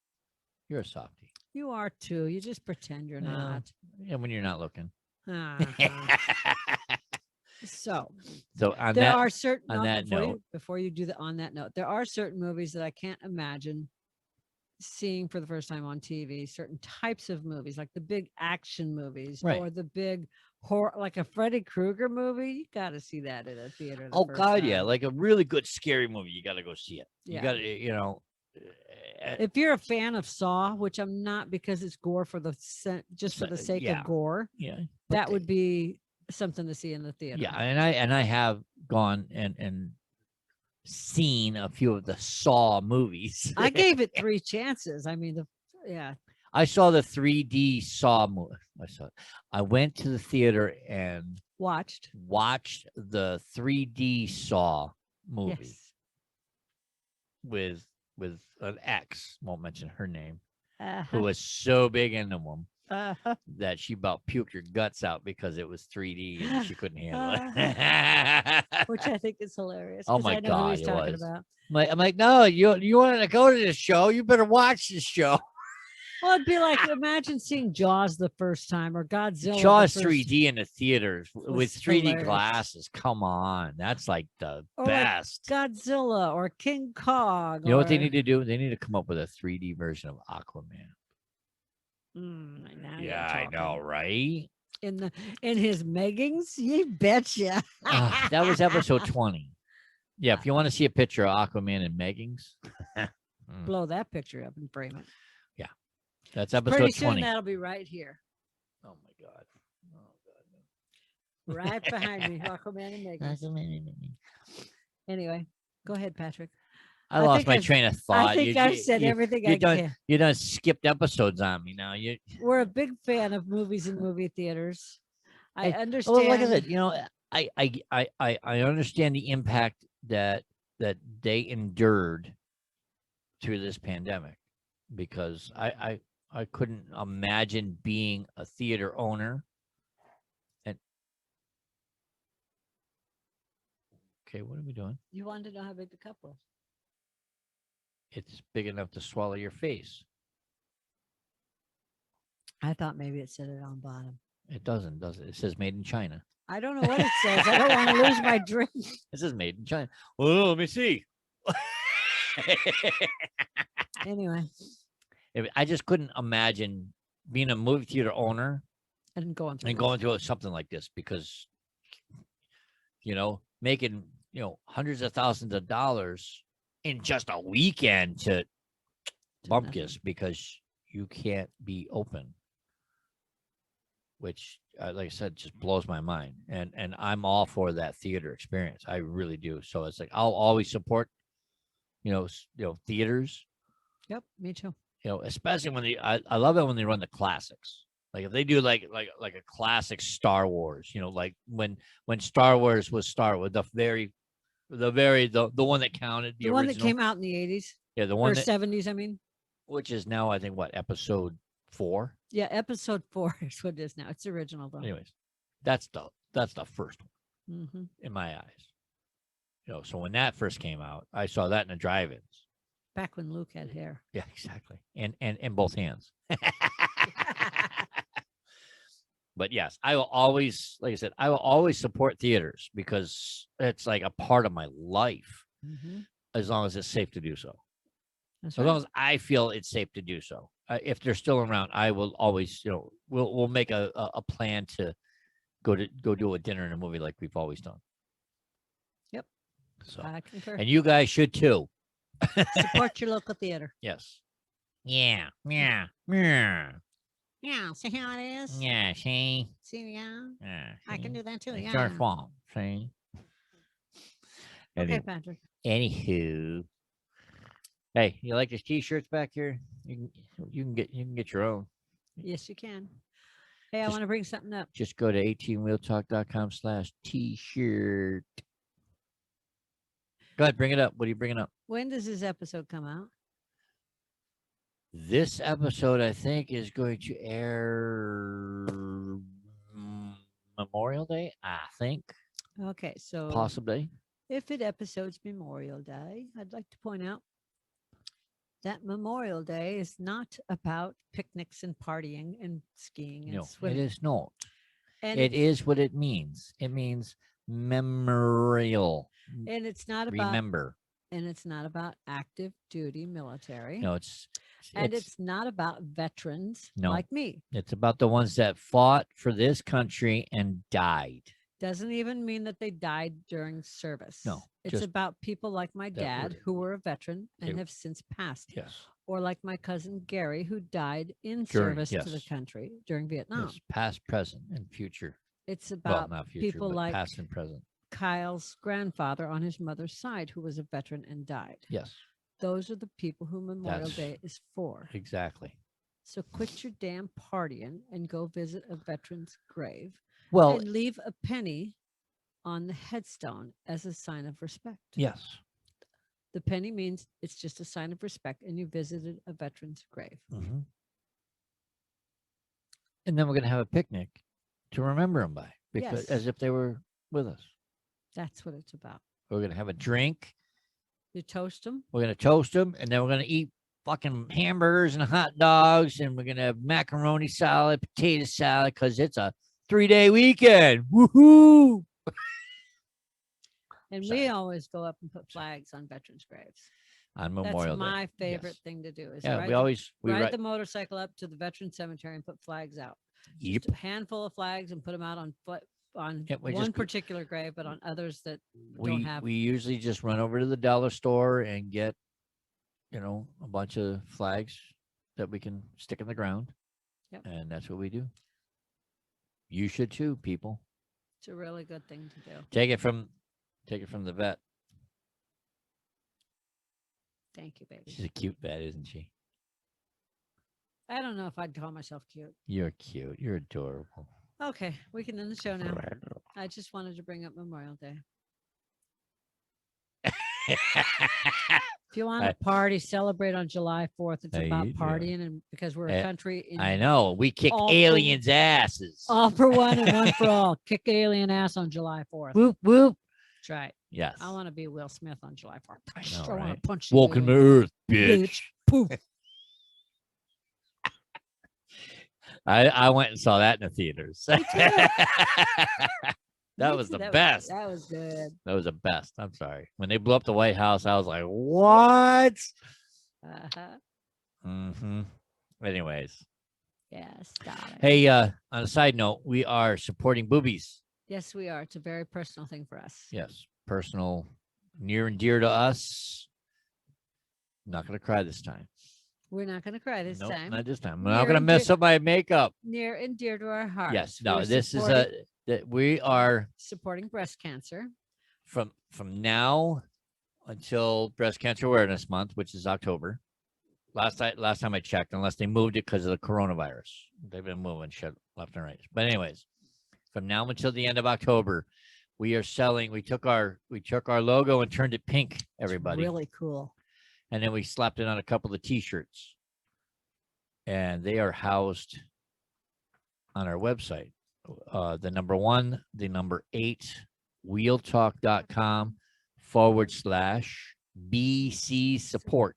A: You're a softy.
B: You are too. You just pretend you're not.
A: Yeah, when you're not looking.
B: So
A: on
B: there
A: that,
B: are certain
A: on that note,
B: before you do that, on that note, there are certain movies that I can't imagine seeing for the first time on TV. Certain types of movies, like the big action movies, or the big horror, like a Freddy Krueger movie. You got to see that in a theater.
A: Oh God, yeah, like a really good scary movie. You got to go see it. You got to,
B: If you're a fan of Saw, which I'm not because it's gore for the for the sake of gore, that would be something to see in the theater.
A: Yeah, and I have gone and seen a few of the Saw movies.
B: I gave it 3 chances. I mean,
A: I saw the 3D Saw movie. I went to the theater and watched the 3D Saw movie. Yes. with an ex, won't mention her name, who
B: Uh-huh.
A: was so big into them
B: Uh-huh.
A: that she about puked her guts out because it was 3D and she couldn't handle
B: Which
A: it.
B: I think is hilarious
A: Oh
B: because
A: my
B: I know who
A: God,
B: he's
A: it
B: talking
A: was.
B: about.
A: I'm like, no, you want to go to this show? You better watch this show.
B: Well, it'd be like imagine seeing Jaws the first time or Godzilla the
A: Jaws
B: first
A: 3D in the theaters with
B: was
A: 3D
B: hilarious.
A: glasses. Come on, that's like the
B: Or like
A: best.
B: Godzilla or King Kong.
A: You know what they
B: or,
A: need to do? They need to come up with a 3D version of Aquaman.
B: Now
A: Yeah,
B: you're
A: I know,
B: talking.
A: right?
B: In his meggings, you betcha.
A: That was episode 20. Yeah, if you want to see a picture of Aquaman and Meggings,
B: Blow that picture up and frame it.
A: yeah, that's
B: Pretty
A: episode
B: soon
A: 20.
B: that'll be right here,
A: Oh my God.
B: right behind me. Aquaman and Megan. Anyway, go ahead, Patrick.
A: I lost
B: think
A: my
B: I've-
A: train of
B: I
A: thought.
B: think I've said everything I can.
A: You done skipped episodes on me now.
B: We're a big fan of movies and movie theaters. I
A: Well,
B: understand.
A: like I said, I understand the impact that they endured through this pandemic because I couldn't imagine being a theater owner. And okay, what are we doing?
B: You wanted to know how big the cup was.
A: It's big enough to swallow your face.
B: I thought maybe it said it on bottom.
A: It doesn't, does it? It says made in China.
B: I don't know what it says. I don't want to lose my drink.
A: It says made in China. Well, let me see.
B: Anyway,
A: I just couldn't imagine being a movie theater owner
B: and going through
A: and going through something like this because, making, hundreds of thousands of dollars in just a weekend to bumpkiss because you can't be open, which, like I said, just blows my mind. And I'm all for that theater experience. I really do. So it's like I'll always support, theaters.
B: Yep, me too.
A: Especially when I love it when they run the classics. Like if they do like a classic Star Wars, like when Star Wars was the one that counted,
B: The one that came out in the 80s
A: yeah, the
B: or
A: one that
B: 70s, I mean.
A: which is now I think what episode 4.
B: Yeah, episode 4 is what it is now. It's original though.
A: Anyways, that's the first one
B: Mm-hmm.
A: in my eyes. So when that first came out, I saw that in the drive-ins.
B: Back when Luke had hair.
A: Yeah, exactly, and both hands. But yes, I will always, like I said, I will always support theaters because it's like a part of my life, as long as it's safe to do so.
B: That's
A: As long as I feel it's safe to do so. If they're still around, I will always, we'll make a plan to go do a dinner and a movie like we've always done.
B: Yep.
A: So,
B: I concur.
A: and you guys should too.
B: Support your local theater.
A: Yes. Yeah. Yeah. Yeah.
B: Yeah, see how it is?
A: Yeah. See.
B: See, yeah.
A: Yeah.
B: I can do that too.
A: It's
B: Yeah.
A: our fault. See.
B: Okay, Patrick.
A: Anywho. Hey, you like these T-shirts back here? You can get your own.
B: Yes, you can. Hey, I
A: Just-
B: want to bring something up.
A: Just go to 18wheeltalk.com/t-shirt. Go ahead, bring it up. What are you bringing up?
B: When does this episode come out?
A: This episode, I think, is going to air Memorial Day. I think
B: Okay, so
A: possibly.
B: if it episodes Memorial Day, I'd like to point out that Memorial Day is not about picnics and partying and skiing and
A: No, it
B: swimming.
A: is not.
B: And
A: It is what it means. It means memorial.
B: and it's not about
A: Remember.
B: and it's not about active duty military.
A: No, it's
B: and it's not about veterans
A: No.
B: like me.
A: it's about the ones that fought for this country and died.
B: Doesn't even mean that they died during service.
A: No,
B: it's
A: just
B: about people like my
A: that
B: dad
A: were-
B: who were a veteran and
A: they-
B: have since passed,
A: Yes.
B: or like my cousin Gary who died in
A: During-
B: service to the
A: yes.
B: country during Vietnam.
A: Yes. Past, present, and future.
B: It's
A: Well,
B: about
A: not future,
B: people
A: but
B: like
A: past and present.
B: Kyle's grandfather on his mother's side who was a veteran and died.
A: Yes,
B: Those are the people who Memorial
A: That's-
B: Day is for.
A: exactly.
B: So quit your damn partying and go visit a veteran's grave
A: Well,
B: and leave a penny on the headstone as a sign of respect.
A: yes.
B: The penny means it's just a sign of respect and you visited a veteran's grave.
A: Mm-hmm. And then we're going to have a picnic to remember them by, because
B: Yes.
A: as if they were with us.
B: That's what it's about.
A: We're going to have a drink.
B: You toast them.
A: We're going to toast them, and then we're going to eat fucking hamburgers and hot dogs, and we're going to have macaroni salad, potato salad, because it's a 3-day weekend. Woohoo!
B: And
A: Sorry.
B: we always go up and put flags on veterans' graves.
A: On Memorial
B: That's
A: Day.
B: my favorite
A: Yes.
B: thing to do is
A: Yeah,
B: ride,
A: we
B: ride
A: write.
B: the motorcycle up to the veteran cemetery and put flags out.
A: Yep.
B: Just a handful of flags and put them out on
A: Yeah, we
B: one
A: just-
B: particular grave, but on others that don't
A: We
B: have.
A: we usually just run over to the dollar store and get, a bunch of flags that we can stick in the ground.
B: Yep.
A: And that's what we do. You should too, people.
B: It's a really good thing to do.
A: Take it from the vet.
B: Thank you, baby.
A: She's a cute vet, isn't she?
B: I don't know if I'd call myself cute.
A: You're cute. You're adorable.
B: Okay, we can end the show now. I just wanted to bring up Memorial Day. If you want to party, celebrate on July 4th. It's
A: How
B: about
A: you doing?
B: partying, and because we're a country in
A: I know. We kick
B: all for-
A: aliens' asses.
B: all for one and one for all. Kick alien ass on July 4th.
A: Whoop whoop.
B: That's right.
A: Yes.
B: I want to be Will Smith on July 4th.
A: I know,
B: want
A: right?
B: to punch the
A: Welcome to
B: alien.
A: Earth, bitch.
B: Poof.
A: I went and saw that in the theaters. That
B: Me
A: was
B: too.
A: the best.
B: That was good.
A: That was the best. I'm sorry. When they blew up the White House, I was like, what?
B: Uh-huh.
A: Mm-hmm. Anyways.
B: Yes, darling.
A: Hey, on a side note, we are supporting boobies.
B: Yes, we are. It's a very personal thing for us.
A: Yes. Personal, near and dear to us. Not going to cry this time.
B: We're not going to cry this
A: Nope,
B: time.
A: not this time. I'm
B: Near
A: not going to
B: and
A: mess
B: dear-
A: up my makeup.
B: Near and dear to our hearts.
A: Yes. No,
B: We're
A: this is
B: supporting-
A: that we are
B: supporting breast cancer.
A: from now until Breast Cancer Awareness Month, which is October. Last time I checked, unless they moved it because of the coronavirus. They've been moving shit left and right. But anyways, from now until the end of October, we are selling. We took our logo and turned it pink,
B: It's
A: everybody.
B: really cool.
A: And then we slapped it on a couple of t-shirts. And they are housed on our website. The number 1, the number 8, wheeltalk.com/BC support.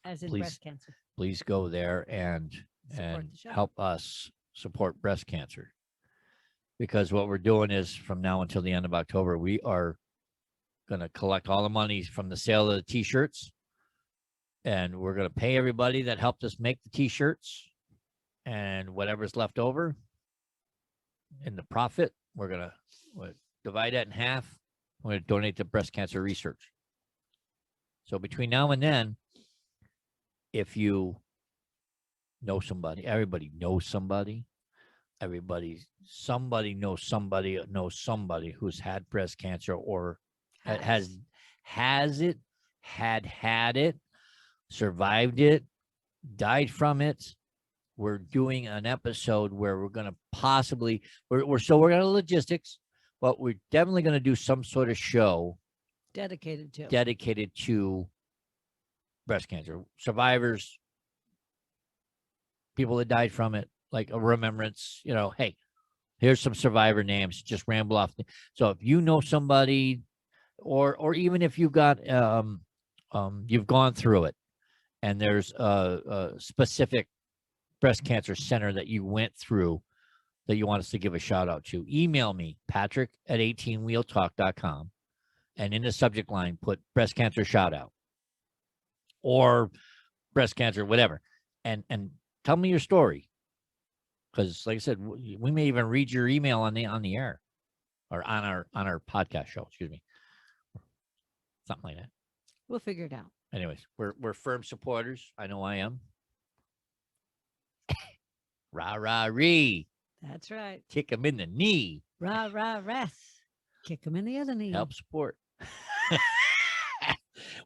B: As in
A: Please.
B: breast cancer.
A: Please go there and
B: Support the show.
A: help us support breast cancer. Because what we're doing is from now until the end of October, we are going to collect all the money from the sale of the t-shirts. And we're going to pay everybody that helped us make the t-shirts. And whatever's left over in the profit, we're going to divide that in half. We're going to donate to breast cancer research. So between now and then, if you know somebody, everybody knows somebody, somebody knows somebody who's had breast cancer or had it, survived it, died from it. We're doing an episode where we're going to possibly, we're still working on logistics, but we're definitely going to do some sort of show
B: dedicated
A: to breast cancer survivors, people that died from it, like a remembrance. Hey, here's some survivor names. Just ramble off. So if you know somebody, or even if you got you've gone through it, and there's a specific breast cancer center that you went through that you want us to give a shout out to, email me, patrick@18wheeltalk.com, and in the subject line put breast cancer shout out or breast cancer, whatever, and tell me your story. Because like I said, we may even read your email on the air or on our podcast show, excuse me. Something like that.
B: We'll figure it out.
A: Anyways, we're firm supporters. I know I am. Rah, rah, ree.
B: That's right.
A: Kick him in the knee.
B: Rah, rah, rest. Kick them in the other knee.
A: Help support.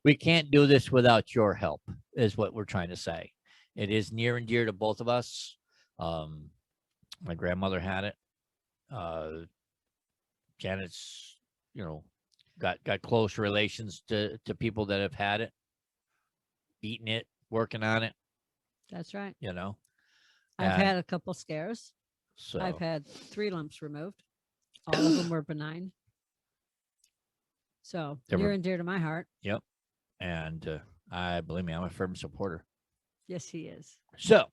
A: We can't do this without your help, is what we're trying to say. It is near and dear to both of us. My grandmother had it. Janet's, got close relations to people that have had it, eaten it, working on it,
B: That's right.
A: you know.
B: I've
A: And
B: had a couple scares.
A: so
B: I've had 3 lumps removed. All of them were benign. So
A: They were-
B: near and dear to my heart.
A: Yep. And I believe me, I'm a firm supporter.
B: Yes, he is.
A: So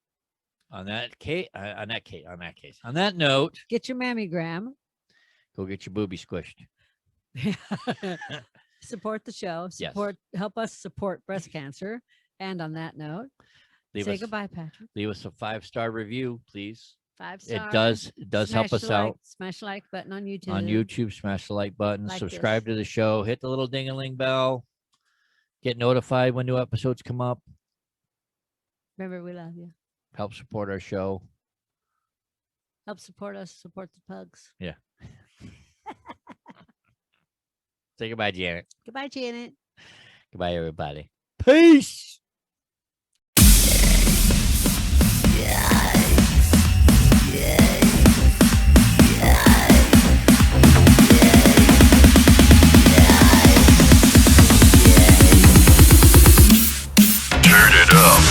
A: on that note,
B: Get your mammogram.
A: go get your booby squished.
B: Support the show.
A: Yes.
B: Help us support breast cancer. And on that note, say goodbye, Patrick.
A: Leave us a 5-star review, please.
B: 5-star.
A: It does help us out.
B: Smash the like button on YouTube.
A: On YouTube, smash the like button,
B: Like
A: subscribe
B: this.
A: to the show, hit the little ding-a-ling bell, get notified when new episodes come up,
B: Remember, we love you.
A: help support our show.
B: Help support us. Support the pugs.
A: Say goodbye, Janet.
B: Goodbye, Janet.
A: Goodbye, everybody. Peace.
C: Turn it up.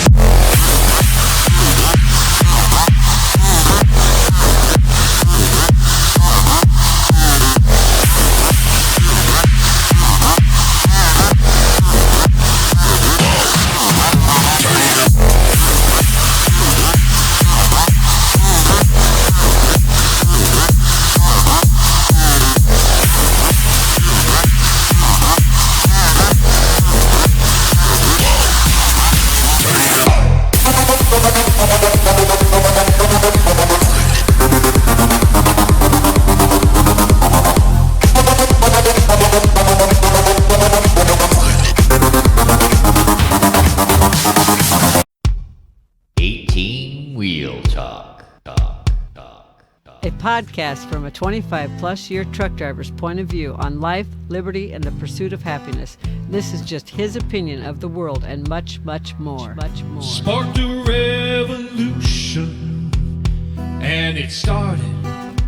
A: Wheel Talk.
B: A podcast from a 25-plus year truck driver's point of view on life, liberty, and the pursuit of happiness. This is just his opinion of the world and much, much more. Much more.
D: Sparked a revolution, and it started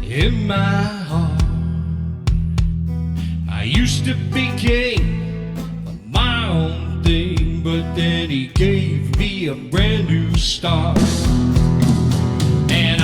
D: in my heart. I used to be king of my own thing, but then he gave me a brand new start. And